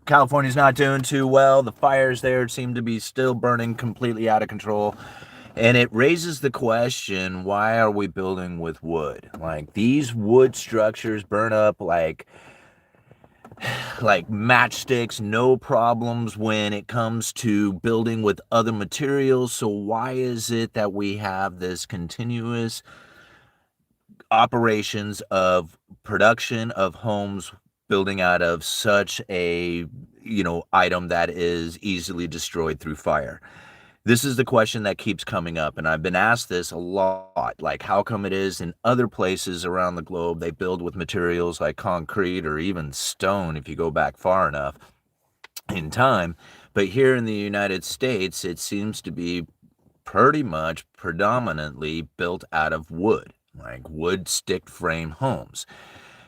California's not doing too well. The fires there seem to be still burning completely out of control. And it raises the question, why are we building with wood? Like, these wood structures burn up like matchsticks, no problems when it comes to building with other materials. So why is it that we have this continuous operations of production of homes building out of such a item that is easily destroyed through fire? This is the question that keeps coming up, and I've been asked this a lot. Like, how come it is in other places around the globe they build with materials like concrete or even stone if you go back far enough in time, but here in the United States it seems to be pretty much predominantly built out of wood, like wood stick frame homes.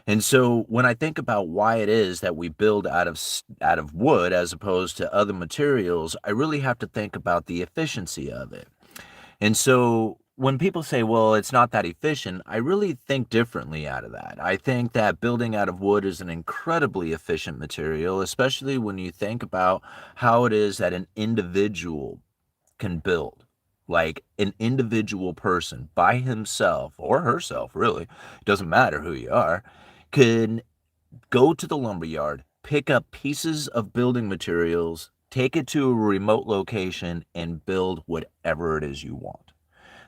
And so when I think about why it is that we build out of wood as opposed to other materials, I really have to think about the efficiency of it. And so when people say, well, it's not that efficient, I really think differently out of that. I think that building out of wood is an incredibly efficient material, especially when you think about how it is that an individual can build. Like, an individual person by himself or herself, really, it doesn't matter who you are, can go to the lumber yard, pick up pieces of building materials, take it to a remote location, and build whatever it is you want.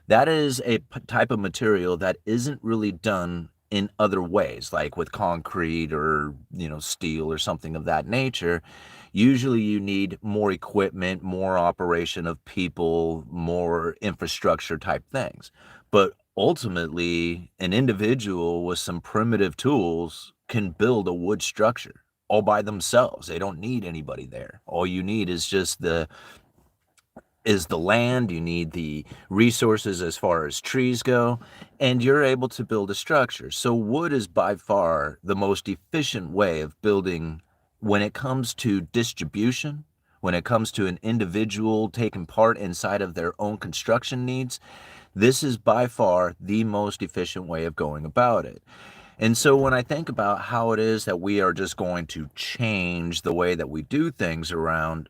That is a type of material that isn't really done in other ways, like with concrete or, steel or something of that nature. Usually you need more equipment, more operation of people, more infrastructure type things. But ultimately, an individual with some primitive tools can build a wood structure all by themselves. They don't need anybody there. All you need is just the land, you need the resources as far as trees go, and you're able to build a structure. So wood is by far the most efficient way of building when it comes to distribution, when it comes to an individual taking part inside of their own construction needs. This is by far the most efficient way of going about it. And so when I think about how it is that we are just going to change the way that we do things around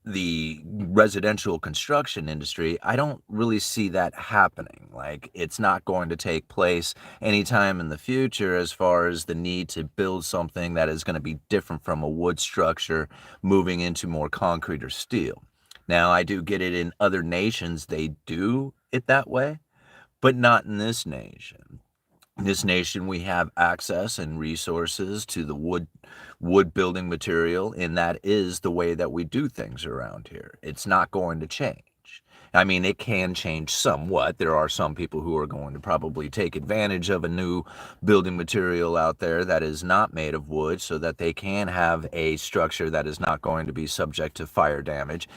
the residential construction industry, I don't really see that happening. Like, it's not going to take place anytime in the future as far as the need to build something that is going to be different from a wood structure moving into more concrete or steel. Now, I do get it in other nations, they do it that way, but not in this nation. In this nation, we have access and resources to the wood building material, and that is the way that we do things around here. It's not going to change. I mean, it can change somewhat. There are some people who are going to probably take advantage of a new building material out there that is not made of wood so that they can have a structure that is not going to be subject to fire damage.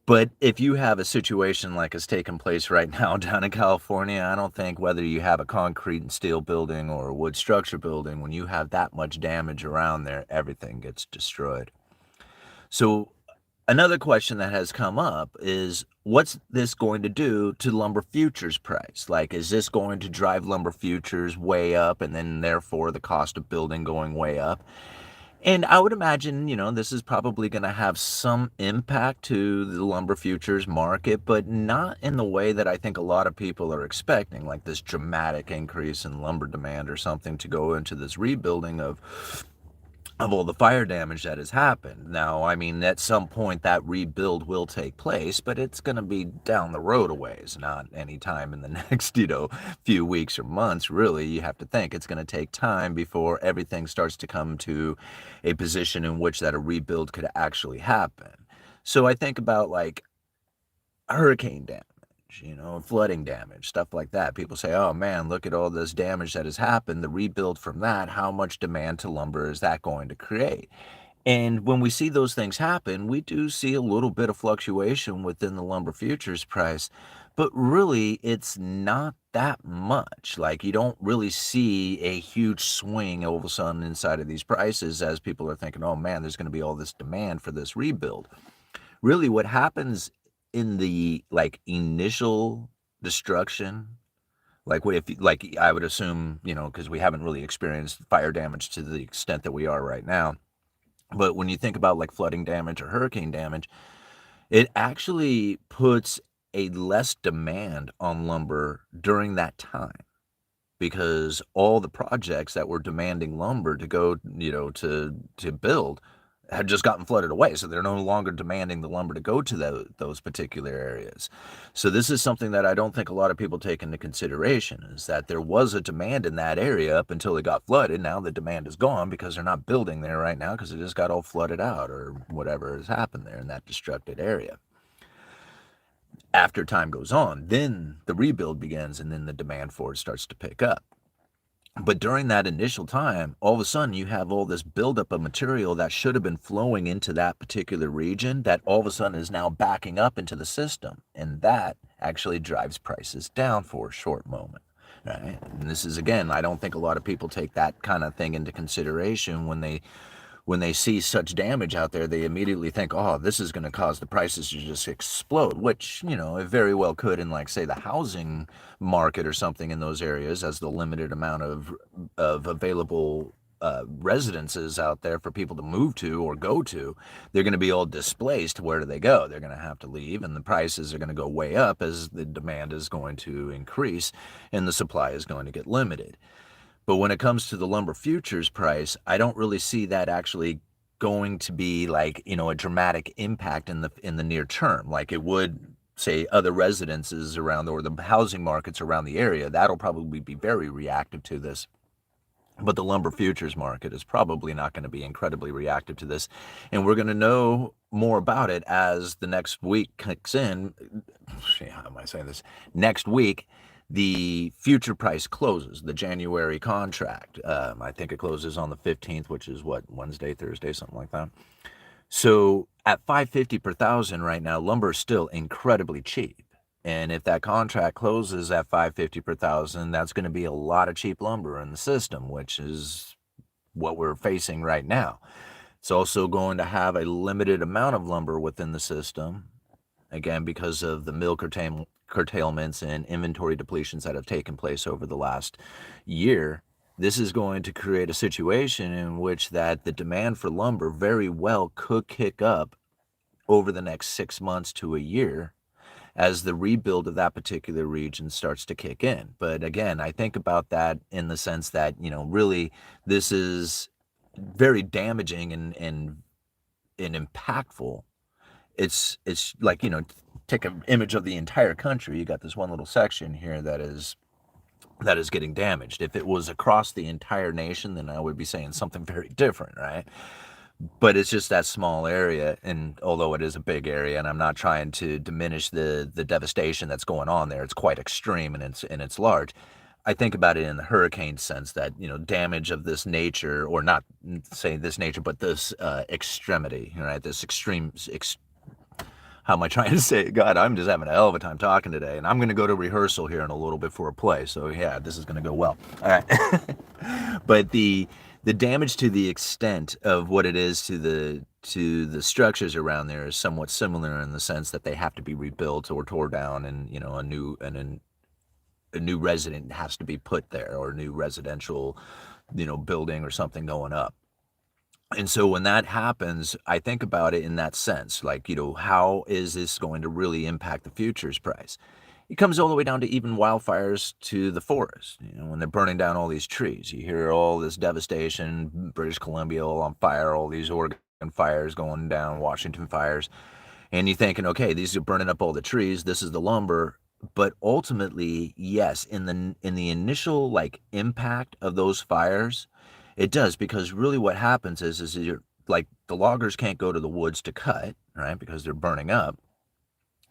But if you have a situation like is taking place right now down in California, I don't think whether you have a concrete and steel building or a wood structure building, when you have that much damage around there, everything gets destroyed. So another question that has come up is, what's this going to do to lumber futures price? Like, is this going to drive lumber futures way up and then therefore the cost of building going way up? And I would imagine, this is probably going to have some impact to the lumber futures market, but not in the way that I think a lot of people are expecting, like this dramatic increase in lumber demand or something to go into this rebuilding of all the fire damage that has happened. Now, I mean, at some point that rebuild will take place, but it's going to be down the road a ways, not anytime in the next, few weeks or months. Really, you have to think it's going to take time before everything starts to come to a position in which that a rebuild could actually happen. So I think about like hurricane damage, flooding damage, stuff like that. People say, oh man, look at all this damage that has happened. The rebuild from that, how much demand to lumber is that going to create? And when we see those things happen, we do see a little bit of fluctuation within the lumber futures price, but really it's not that much. Like, you don't really see a huge swing all of a sudden inside of these prices as people are thinking, oh man, there's going to be all this demand for this rebuild. Really what happens in the like initial destruction, like what if, like, I would assume, because we haven't really experienced fire damage to the extent that we are right now, But when you think about like flooding damage or hurricane damage, it actually puts a less demand on lumber during that time, because all the projects that were demanding lumber to go, to build had just gotten flooded away. So they're no longer demanding the lumber to go to those particular areas. So this is something that I don't think a lot of people take into consideration, is that there was a demand in that area up until it got flooded. Now the demand is gone because they're not building there right now because it just got all flooded out or whatever has happened there in that destructed area. After time goes on, then the rebuild begins and then the demand for it starts to pick up. But during that initial time, all of a sudden you have all this buildup of material that should have been flowing into that particular region that all of a sudden is now backing up into the system. And that actually drives prices down for a short moment. Right? And this is, again, I don't think a lot of people take that kind of thing into consideration when they see such damage out there. They immediately think, oh, this is going to cause the prices to just explode, which, it very well could in, like, say, the housing market or something in those areas, as the limited amount of available residences out there for people to move to or go to, they're going to be all displaced. Where do they go? They're going to have to leave, and the prices are going to go way up as the demand is going to increase and the supply is going to get limited. But when it comes to the lumber futures price, I don't really see that actually going to be like, a dramatic impact in the near term, like it would, say, other residences around, or the housing markets around the area. That'll probably be very reactive to this. But the lumber futures market is probably not going to be incredibly reactive to this. And we're going to know more about it as the next week kicks in. How am I saying this? Next week, the future price closes, the January contract. I think it closes on the 15th, which is what, Wednesday, Thursday, something like that. So at $550 per thousand right now, lumber is still incredibly cheap. And if that contract closes at $550 per thousand, that's going to be a lot of cheap lumber in the system, which is what we're facing right now. It's also going to have a limited amount of lumber within the system, again, because of the mill curtailments and inventory depletions that have taken place over the last year. This is going to create a situation in which that the demand for lumber very well could kick up over the next 6 months to a year as the rebuild of that particular region starts to kick in. But again, I think about that in the sense that, really this is very damaging and impactful. It's like, take an image of the entire country. You got this one little section here that is getting damaged. If it was across the entire nation, then I would be saying something very different, right? But it's just that small area, and although it is a big area, and I'm not trying to diminish the devastation that's going on there, it's quite extreme and it's large. I think about it in the hurricane sense that, damage of this nature, or not say this nature, but this extremity, right? This extreme, how am I trying to say it? God, I'm just having a hell of a time talking today, and I'm going to go to rehearsal here in a little bit for a play. So yeah, this is going to go well. All right. But the damage to the extent of what it is to the structures around there is somewhat similar in the sense that they have to be rebuilt or tore down, and a new resident has to be put there, or a new residential, building or something going up. And so when that happens, I think about it in that sense, like, how is this going to really impact the futures price? It comes all the way down to even wildfires to the forest. When they're burning down all these trees, you hear all this devastation, British Columbia all on fire, all these Oregon fires going down, Washington fires. And you're thinking, okay, these are burning up all the trees. This is the lumber. But ultimately, yes, in the initial like impact of those fires, it does, because really what happens is you're like, the loggers can't go to the woods to cut, right? Because they're burning up.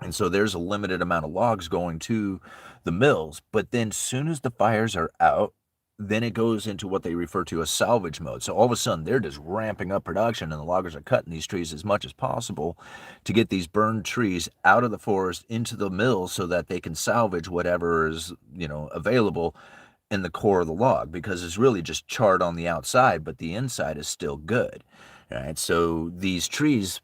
And so there's a limited amount of logs going to the mills. But then soon as the fires are out, then it goes into what they refer to as salvage mode. So all of a sudden they're just ramping up production, and the loggers are cutting these trees as much as possible to get these burned trees out of the forest into the mills so that they can salvage whatever is, available in the core of the log, because it's really just charred on the outside, but the inside is still good. Right? So these trees,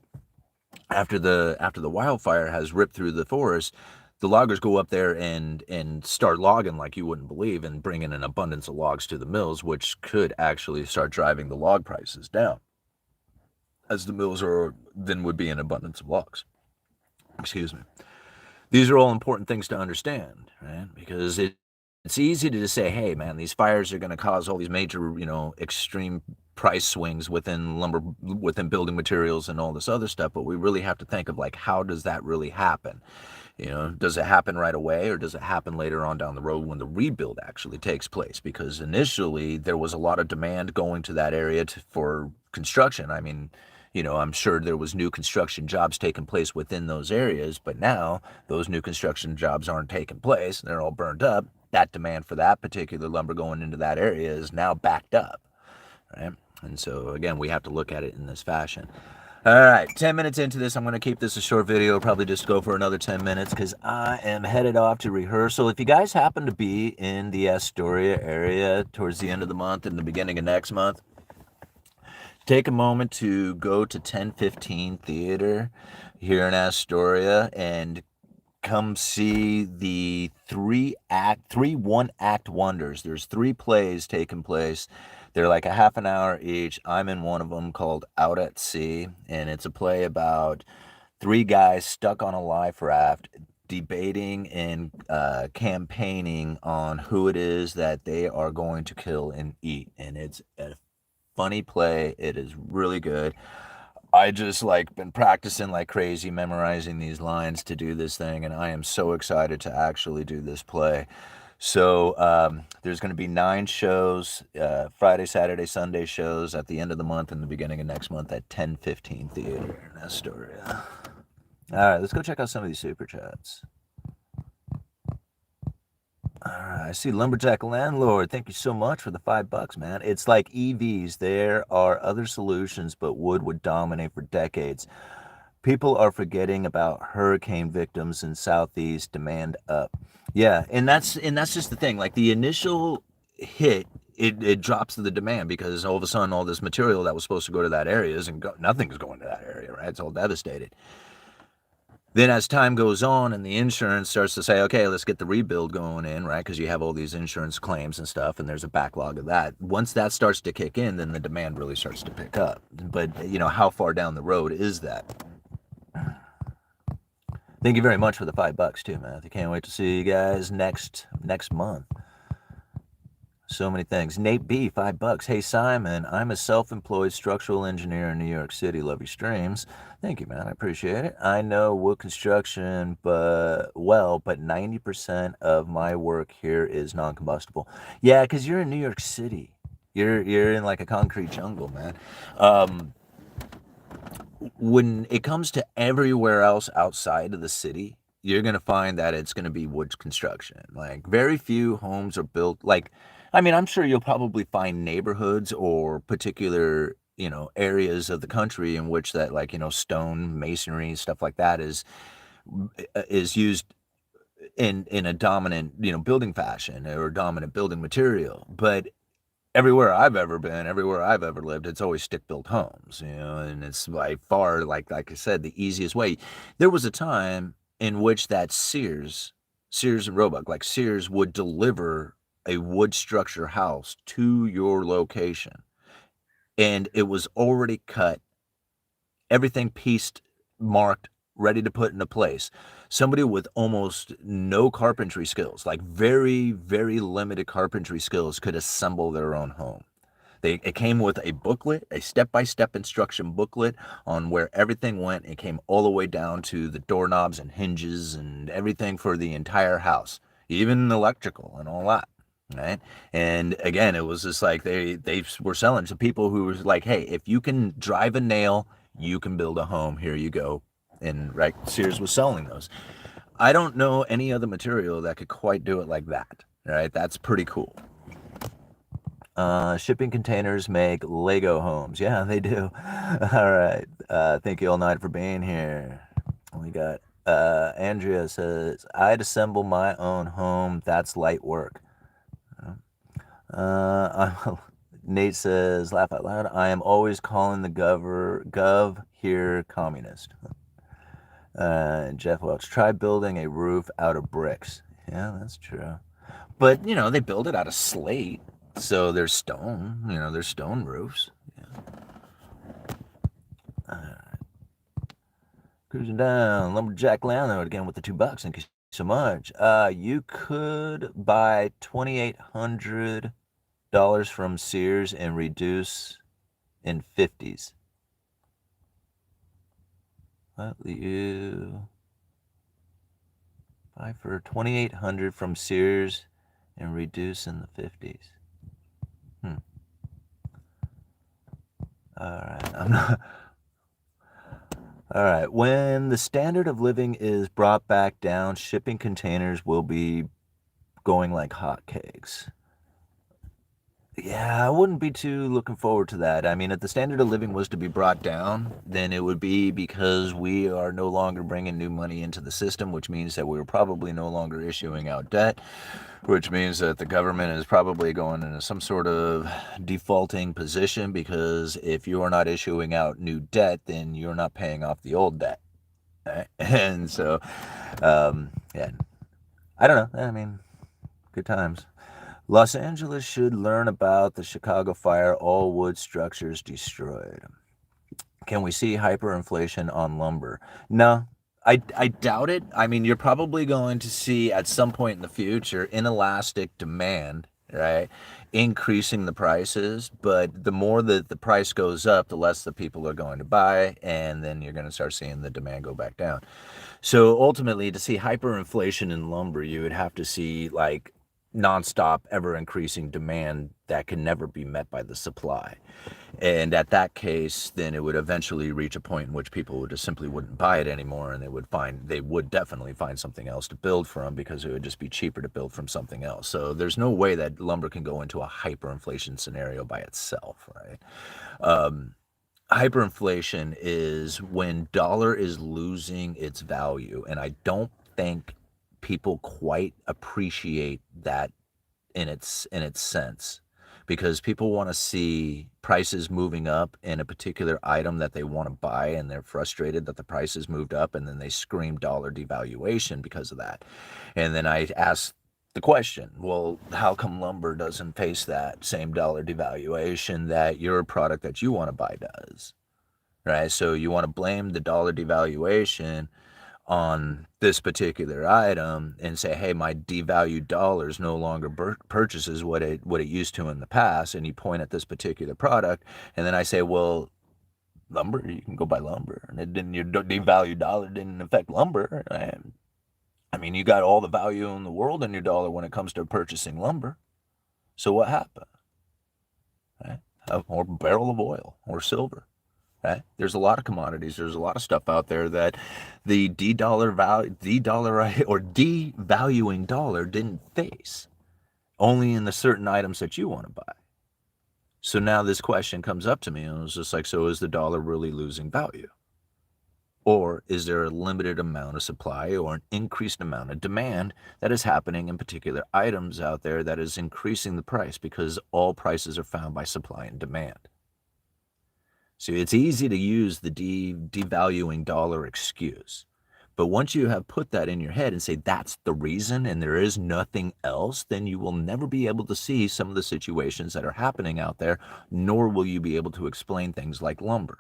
after the wildfire has ripped through the forest, the loggers go up there and start logging like you wouldn't believe, and bring in an abundance of logs to the mills, which could actually start driving the log prices down. as the mills are then would be in abundance of logs. Excuse me. These are all important things to understand, right? Because it's easy to just say, hey, man, these fires are going to cause all these major, extreme price swings within lumber, within building materials and all this other stuff. But we really have to think of, like, how does that really happen? Does it happen right away, or does it happen later on down the road when the rebuild actually takes place? Because initially there was a lot of demand going to that area for construction. I mean, I'm sure there was new construction jobs taking place within those areas, but now those new construction jobs aren't taking place. They're all burned up. That demand for that particular lumber going into that area is now backed up, right? And so, again, we have to look at it in this fashion. All right, 10 minutes into this, I'm going to keep this a short video, probably just go for another 10 minutes because I am headed off to rehearsal. If you guys happen to be in the Astoria area towards the end of the month and the beginning of next month, take a moment to go to 1015 Theater here in Astoria and come see the three one-act wonders. There's 3 plays taking place. They're like a half an hour each. I'm in one of them called Out at Sea, and it's a play about 3 guys stuck on a life raft debating and campaigning on who it is that they are going to kill and eat. And it's a funny play. It is really good. I just been practicing like crazy, memorizing these lines to do this thing, and I am so excited to actually do this play. So there's going to be 9 shows, Friday, Saturday, Sunday shows at the end of the month and the beginning of next month at 1015 Theater in Astoria. All right, let's go check out some of these super chats. All right, I see Lumberjack Landlord. Thank you so much for the $5, man. It's like EVs. There are other solutions, but wood would dominate for decades. People are forgetting about hurricane victims in Southeast. Demand up. Yeah, and that's just the thing. Like the initial hit, it drops the demand because all of a sudden all this material that was supposed to go to that area nothing's going to that area, right? It's all devastated. Then as time goes on and the insurance starts to say, okay, let's get the rebuild going in, right? Because you have all these insurance claims and stuff, and there's a backlog of that. Once that starts to kick in, then the demand really starts to pick up. But, how far down the road is that? Thank you very much for the $5 too, man. I can't wait to see you guys next month. So many things. Nate B, $5. Hey, Simon, I'm a self-employed structural engineer in New York City. Love your streams. Thank you, man. I appreciate it. I know wood construction, but 90% of my work here is non-combustible. Yeah, because you're in New York City. You're in like a concrete jungle, man. When it comes to everywhere else outside of the city, you're going to find that it's going to be wood construction. Like very few homes are built I'm sure you'll probably find neighborhoods or particular, areas of the country in which that stone masonry, stuff like that is used in a dominant, building fashion or dominant building material. But everywhere I've ever been, everywhere I've ever lived, it's always stick-built homes, and it's by far, like I said, the easiest way. There was a time in which that Sears and Roebuck, like Sears would deliver a wood structure house to your location, and it was already cut, everything pieced, marked, ready to put into place. Somebody with almost no carpentry skills, like very, very limited carpentry skills, could assemble their own home. It came with a booklet, a step-by-step instruction booklet on where everything went. It came all the way down to the doorknobs and hinges and everything for the entire house, even electrical and all that, right? And again, it was just like they were selling to people who was like, hey, if you can drive a nail, you can build a home. Here you go. And right, Sears was selling those. I don't know any other material that could quite do it like that. Right? That's pretty cool. Shipping containers make Lego homes. Yeah, they do. All right. Thank you all night for being here. We got Andrea says, I'd assemble my own home. That's light work. Nate says, laugh out loud. I am always calling the gov here communist. Jeff Welch, try building a roof out of bricks. Yeah, that's true. But, they build it out of slate. So there's stone, there's stone roofs. Yeah. Cruising down, lumberjack landlord again with the $2. Thank you so much. You could buy $2,800 from Sears and reduce in 50s. What will you buy for $2,800 from Sears and reduce in the 50s? All right, I'm not. All right, when the standard of living is brought back down, shipping containers will be going like hotcakes. Yeah, I wouldn't be too looking forward to that. I mean, if the standard of living was to be brought down, then it would be because we are no longer bringing new money into the system, which means that we're probably no longer issuing out debt, which means that the government is probably going into some sort of defaulting position, because if you are not issuing out new debt, then you're not paying off the old debt. Right? And so, yeah, I don't know. I mean, good times. Los Angeles should learn about the Chicago fire, all wood structures destroyed. Can we see hyperinflation on lumber? No, I doubt it. I mean, you're probably going to see at some point in the future inelastic demand, right? Increasing the prices, but the more that the price goes up, the less the people are going to buy, and then you're going to start seeing the demand go back down. So ultimately, to see hyperinflation in lumber, you would have to see like nonstop, ever increasing demand that can never be met by the supply. And at that case, then it would eventually reach a point in which people would just simply wouldn't buy it anymore, and they would definitely find something else to build from, because it would just be cheaper to build from something else. So there's no way that lumber can go into a hyperinflation scenario by itself, right? Hyperinflation is when dollar is losing its value, and I don't think people quite appreciate that in its sense, because people want to see prices moving up in a particular item that they want to buy, and they're frustrated that the prices moved up, and then they scream dollar devaluation because of that. And then I ask the question, well, how come lumber doesn't face that same dollar devaluation that your product that you want to buy does? Right? So you want to blame the dollar devaluation on this particular item and say, hey, my devalued dollars no longer purchases what it used to in the past, and you point at this particular product, and then I say, well, lumber, you can go buy lumber, and it didn't, your devalued dollar didn't affect lumber. I mean, you got all the value in the world in your dollar when it comes to purchasing lumber. So what happened? Right? Or a barrel of oil or silver. Right? There's a lot of commodities. There's a lot of stuff out there that the devaluing dollar didn't face, only in the certain items that you want to buy. So now this question comes up to me, and it's just like, so is the dollar really losing value? Or is there a limited amount of supply or an increased amount of demand that is happening in particular items out there that is increasing the price, because all prices are found by supply and demand? So it's easy to use the devaluing dollar excuse. But once you have put that in your head and say that's the reason and there is nothing else, then you will never be able to see some of the situations that are happening out there, nor will you be able to explain things like lumber,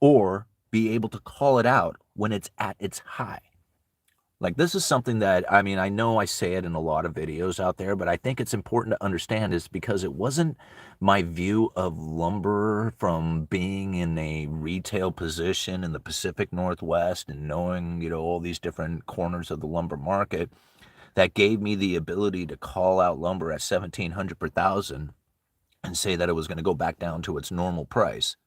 or be able to call it out when it's at its high. Like, this is something that, I mean, I know I say it in a lot of videos out there, but I think it's important to understand, is because it wasn't my view of lumber from being in a retail position in the Pacific Northwest and knowing, all these different corners of the lumber market that gave me the ability to call out lumber at 1,700 per thousand and say that it was going to go back down to its normal price.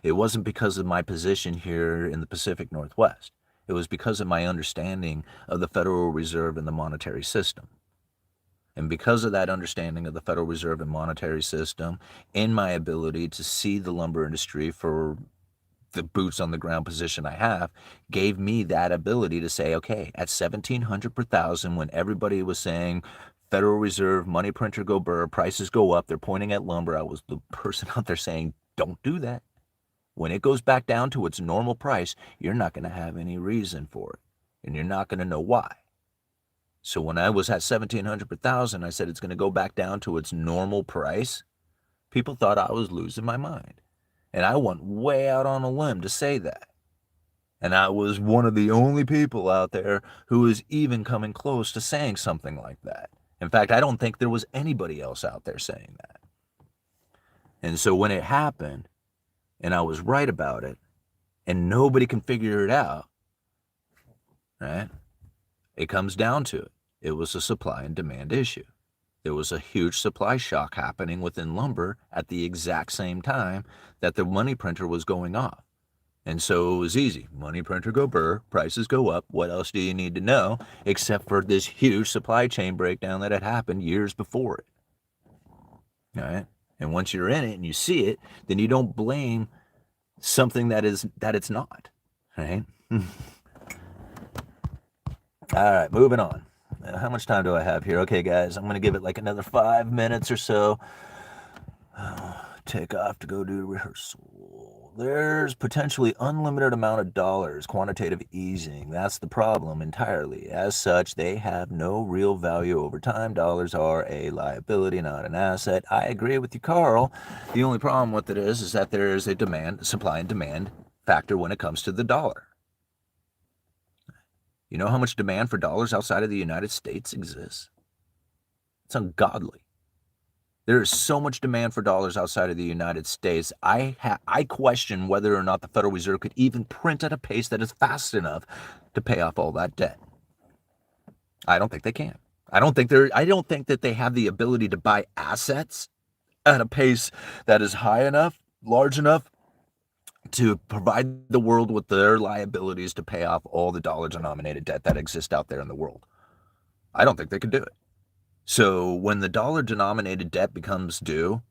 It wasn't because of my position here in the Pacific Northwest. It was because of my understanding of the Federal Reserve and the monetary system. And because of that understanding of the Federal Reserve and monetary system, in my ability to see the lumber industry for the boots on the ground position I have, gave me that ability to say, okay, at 1,700 per thousand, when everybody was saying Federal Reserve, money printer go burr, prices go up, they're pointing at lumber, I was the person out there saying, don't do that. When it goes back down to its normal price, you're not going to have any reason for it, and you're not going to know why. So when I was at 1,700 per thousand, I said it's going to go back down to its normal price. People thought I was losing my mind, and I went way out on a limb to say that. And I was one of the only people out there who was even coming close to saying something like that. In fact, I don't think there was anybody else out there saying that. And so when it happened, and I was right about it, and nobody can figure it out, right? It comes down to it. It was a supply and demand issue. There was a huge supply shock happening within lumber at the exact same time that the money printer was going off. And so it was easy. Money printer go burr, prices go up. What else do you need to know except for this huge supply chain breakdown that had happened years before it? All right? And once you're in it and you see it, then you don't blame something that it's not. Right? All right, moving on. How much time do I have here? Okay, guys, I'm going to give it like another 5 minutes or so. Take off to go do rehearsal. There's potentially unlimited amount of dollars, quantitative easing. That's the problem entirely. As such, they have no real value over time. Dollars are a liability, not an asset. I agree with you, Carl. The only problem with it is that there is a supply and demand factor when it comes to the dollar. You know how much demand for dollars outside of the United States exists? It's ungodly. There is so much demand for dollars outside of the United States. I question whether or not the Federal Reserve could even print at a pace that is fast enough to pay off all that debt. I don't think they can. I don't think that they have the ability to buy assets at a pace that is high enough, large enough to provide the world with their liabilities to pay off all the dollar-denominated debt that exists out there in the world. I don't think they could do it. So when the dollar-denominated debt becomes due,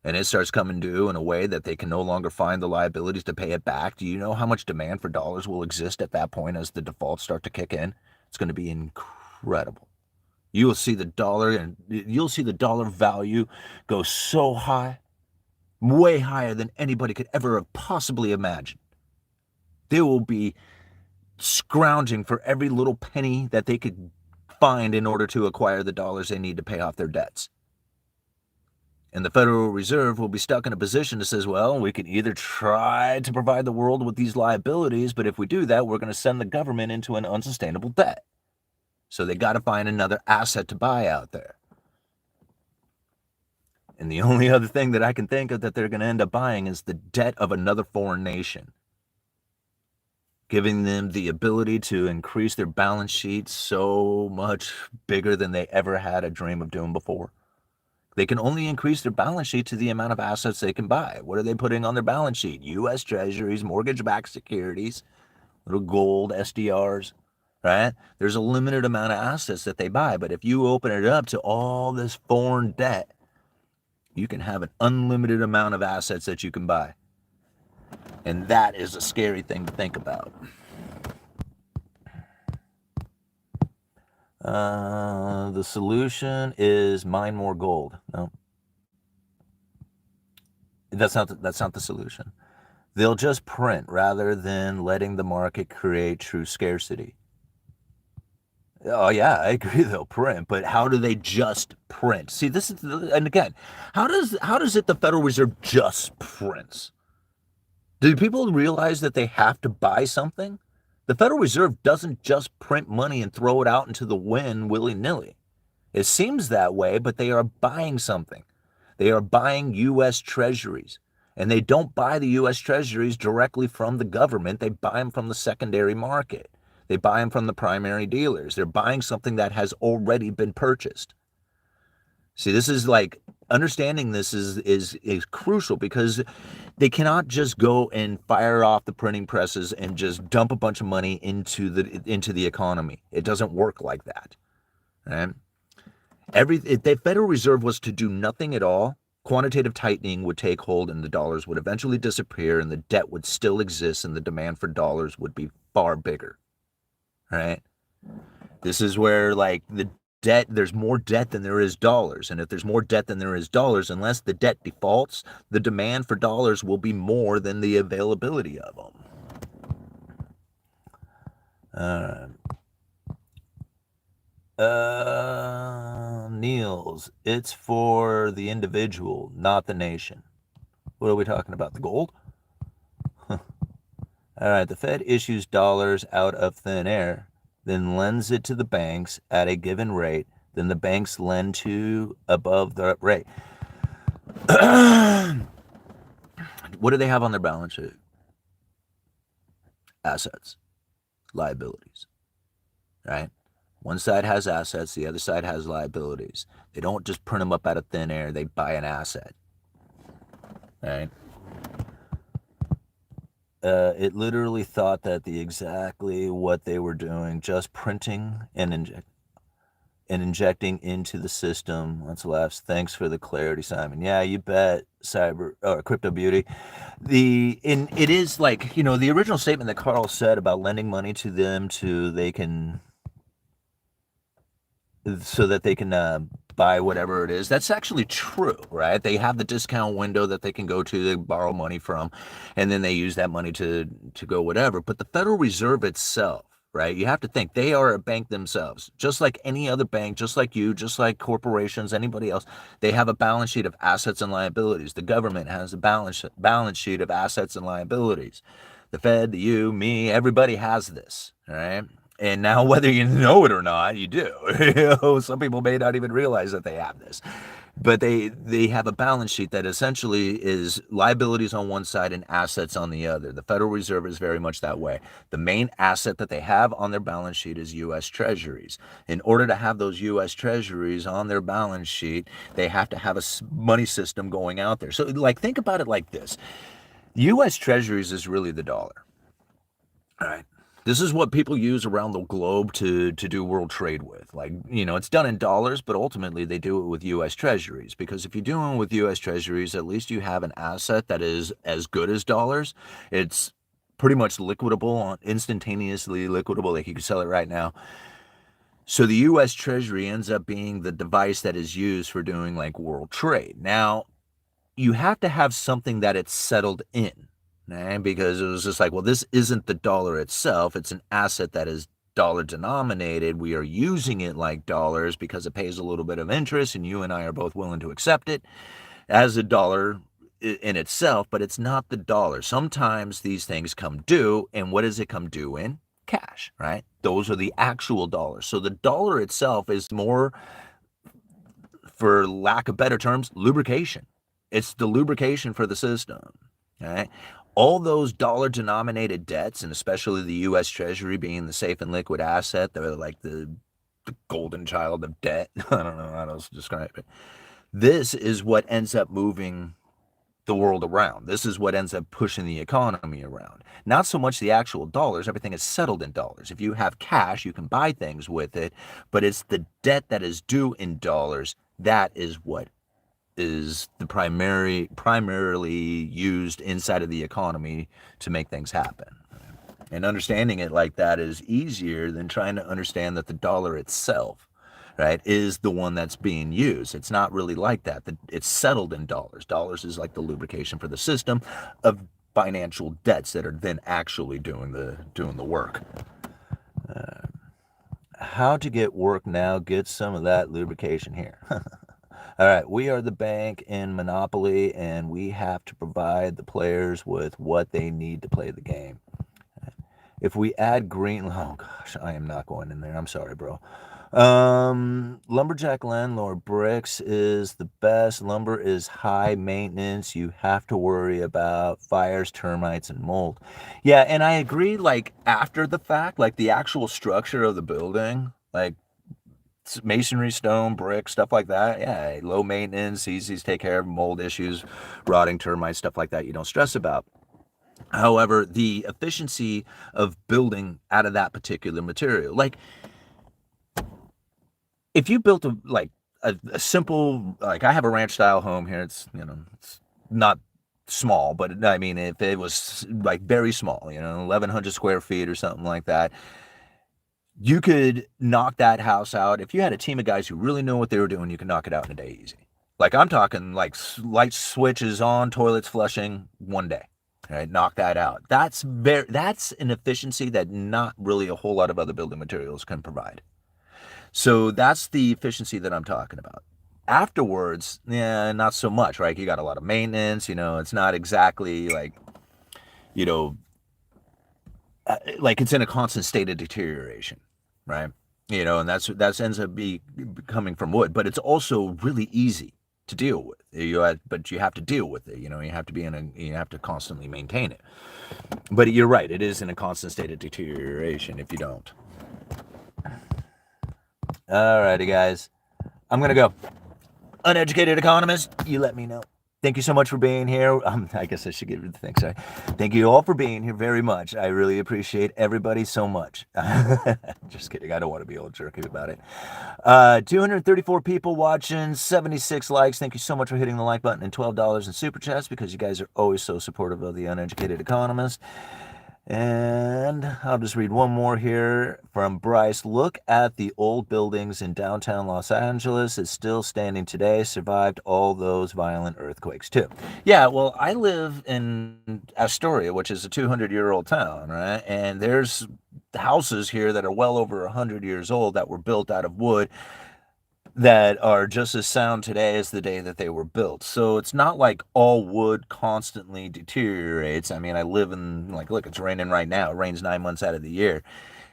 and it starts coming due in a way that they can no longer find the liabilities to pay it back, do you know how much demand for dollars will exist at that point as the defaults start to kick in? It's going to be incredible. You will see the dollar value go so high, way higher than anybody could ever have possibly imagined. They will be scrounging for every little penny that they could find in order to acquire the dollars they need to pay off their debts. And the Federal Reserve will be stuck in a position that says, well, we can either try to provide the world with these liabilities, but if we do that, we're going to send the government into an unsustainable debt. So they got to find another asset to buy out there. And the only other thing that I can think of that they're going to end up buying is the debt of another foreign nation, giving them the ability to increase their balance sheet so much bigger than they ever had a dream of doing before. They can only increase their balance sheet to the amount of assets they can buy. What are they putting on their balance sheet? U.S. Treasuries, mortgage-backed securities, little gold, SDRs, right? There's a limited amount of assets that they buy, but if you open it up to all this foreign debt, you can have an unlimited amount of assets that you can buy. And that is a scary thing to think about. The solution is mine more gold. No, that's not the solution. They'll just print rather than letting the market create true scarcity. Oh yeah, I agree they'll print, but how do they just print? See, this is, and again, how does it the Federal Reserve just prints? Do people realize that they have to buy something? The Federal Reserve doesn't just print money and throw it out into the wind willy-nilly. It seems that way, but they are buying something. They are buying U.S. Treasuries. And they don't buy the U.S. Treasuries directly from the government. They buy them from the secondary market. They buy them from the primary dealers. They're buying something that has already been purchased. See, this is like, understanding this is crucial because they cannot just go and fire off the printing presses and just dump a bunch of money into the economy. It doesn't work like that. Right? If the Federal Reserve was to do nothing at all, quantitative tightening would take hold and the dollars would eventually disappear and the debt would still exist and the demand for dollars would be far bigger. Right? This is where like the debt, there's more debt than there is dollars. And if there's more debt than there is dollars, unless the debt defaults, the demand for dollars will be more than the availability of them. Niels, it's for the individual, not the nation. What are we talking about? The gold? All All right, the Fed issues dollars out of thin air, then lends it to the banks at a given rate, then the banks lend to above the rate. What do they have on their balance sheet? Assets, liabilities, right? One side has assets, the other side has liabilities. They don't just print them up out of thin air, they buy an asset, right? It literally thought that exactly what they were doing, just printing and injecting into the system. Let's laugh. Thanks for the clarity, Simon. Yeah, you bet, Crypto Beauty. It is like, the original statement that Carl said about lending money to them so that they can buy whatever it is. That's actually true, right? They have the discount window that they can go to, they borrow money from, and then they use that money to go whatever. But the Federal Reserve itself, right? You have to think they are a bank themselves, just like any other bank, just like you, just like corporations, anybody else. They have a balance sheet of assets and liabilities. The government has a balance sheet of assets and liabilities. The Fed, the you, me, everybody has this, all right? And now, whether you know it or not, you do. Some people may not even realize that they have this. But they have a balance sheet that essentially is liabilities on one side and assets on the other. The Federal Reserve is very much that way. The main asset that they have on their balance sheet is U.S. Treasuries. In order to have those U.S. Treasuries on their balance sheet, they have to have a money system going out there. So, think about it like this. U.S. Treasuries is really the dollar. All right. This is what people use around the globe to do world trade with. It's done in dollars, but ultimately they do it with U.S. Treasuries. Because if you're doing it with U.S. Treasuries, at least you have an asset that is as good as dollars. It's pretty much liquidable, instantaneously liquidable. Like you can sell it right now. So the U.S. Treasury ends up being the device that is used for doing world trade. Now, you have to have something that it's settled in. Because it was just well, this isn't the dollar itself. It's an asset that is dollar denominated. We are using it like dollars because it pays a little bit of interest, and you and I are both willing to accept it as a dollar in itself, but it's not the dollar. Sometimes these things come due, and what does it come due in? Cash, right? Those are the actual dollars. So the dollar itself is more, for lack of better terms, lubrication. It's the lubrication for the system, right? All those dollar-denominated debts, and especially the U.S. Treasury being the safe and liquid asset, they're like the golden child of debt. I don't know how else to describe it. This is what ends up moving the world around. This is what ends up pushing the economy around. Not so much the actual dollars. Everything is settled in dollars. If you have cash, you can buy things with it, but it's the debt that is due in dollars. That is what is the primarily used inside of the economy to make things happen. And understanding it like that is easier than trying to understand that the dollar itself, right, is the one that's being used. It's not really like that. It's settled in dollars. Dollars is like the lubrication for the system of financial debts that are then actually doing the work. How to get work now? Get some of that lubrication here. All right, we are the bank in Monopoly, and we have to provide the players with what they need to play the game. If we add green, oh gosh, I am not going in there. I'm sorry, bro. Lumberjack landlord, bricks is the best. Lumber is high maintenance. You have to worry about fires, termites, and mold. Yeah, and I agree, after the fact, the actual structure of the building, masonry, stone, brick, stuff like that. Yeah, low maintenance, easy to take care of, mold issues, rotting termites, stuff like that you don't stress about. However, the efficiency of building out of that particular material, if you built a simple, I have a ranch style home here. It's, it's not small, but I mean, if it was very small, 1,100 square feet or something like that, you could knock that house out. If you had a team of guys who really knew what they were doing, you could knock it out in a day easy. I'm talking light switches on, toilets flushing, one day. All right, knock that out. That's an efficiency that not really a whole lot of other building materials can provide. So that's the efficiency that I'm talking about. Afterwards, yeah, not so much, right? You got a lot of maintenance, it's not exactly like it's in a constant state of deterioration, right? And that ends up coming from wood, but it's also really easy to deal with. But you have to deal with it. You have to you have to constantly maintain it. But you're right, it is in a constant state of deterioration if you don't. Alrighty, guys, I'm gonna go. Uneducated economist, you let me know. Thank you so much for being here. I guess I should give you the thanks. Sorry. Thank you all for being here very much. I really appreciate everybody so much. Just kidding. I don't want to be all jerky about it. 234 people watching, 76 likes. Thank you so much for hitting the like button and $12 in super chats because you guys are always so supportive of the Uneducated Economist. And I'll just read one more here from Bryce. Look at the old buildings in downtown Los Angeles. It's still standing today, survived all those violent earthquakes too. Yeah, well, I live in Astoria, which is a 200-year-old town, right? And there's houses here that are well over 100 years old that were built out of wood that are just as sound today as the day that they were built. So it's not like all wood constantly deteriorates. I mean, I live in, like, look, it's raining right now. It rains 9 months out of the year.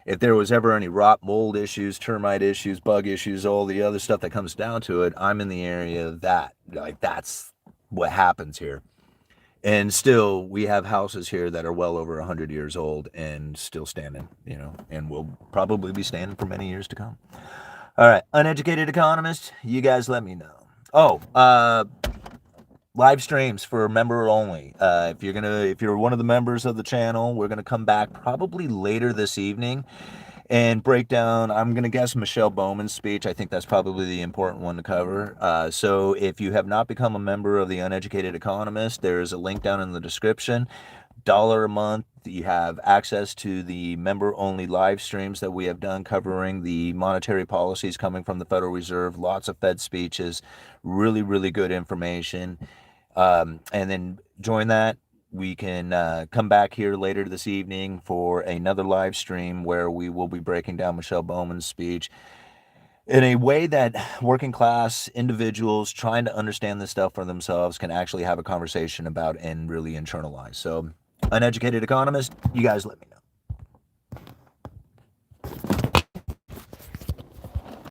If there was ever any rot, mold issues, termite issues, bug issues, all the other stuff that comes down to it, I'm in the area of that. Like, that's what happens here. And still, we have houses here that are well over 100 years old and still standing, and will probably be standing for many years to come. All right, Uneducated Economist, you guys let me know. Oh, live streams for member only. If you're one of the members of the channel, we're gonna come back probably later this evening and break down, I'm gonna guess, Michelle Bowman's speech. I think that's probably the important one to cover. So if you have not become a member of the Uneducated Economist, there's a link down in the description. $1 a month, you have access to the member-only live streams that we have done covering the monetary policies coming from the Federal Reserve, lots of Fed speeches, really, really good information. And then join that. We can come back here later this evening for another live stream where we will be breaking down Michelle Bowman's speech in a way that working class individuals trying to understand this stuff for themselves can actually have a conversation about and really internalize. So, Uneducated Economist, you guys let me know.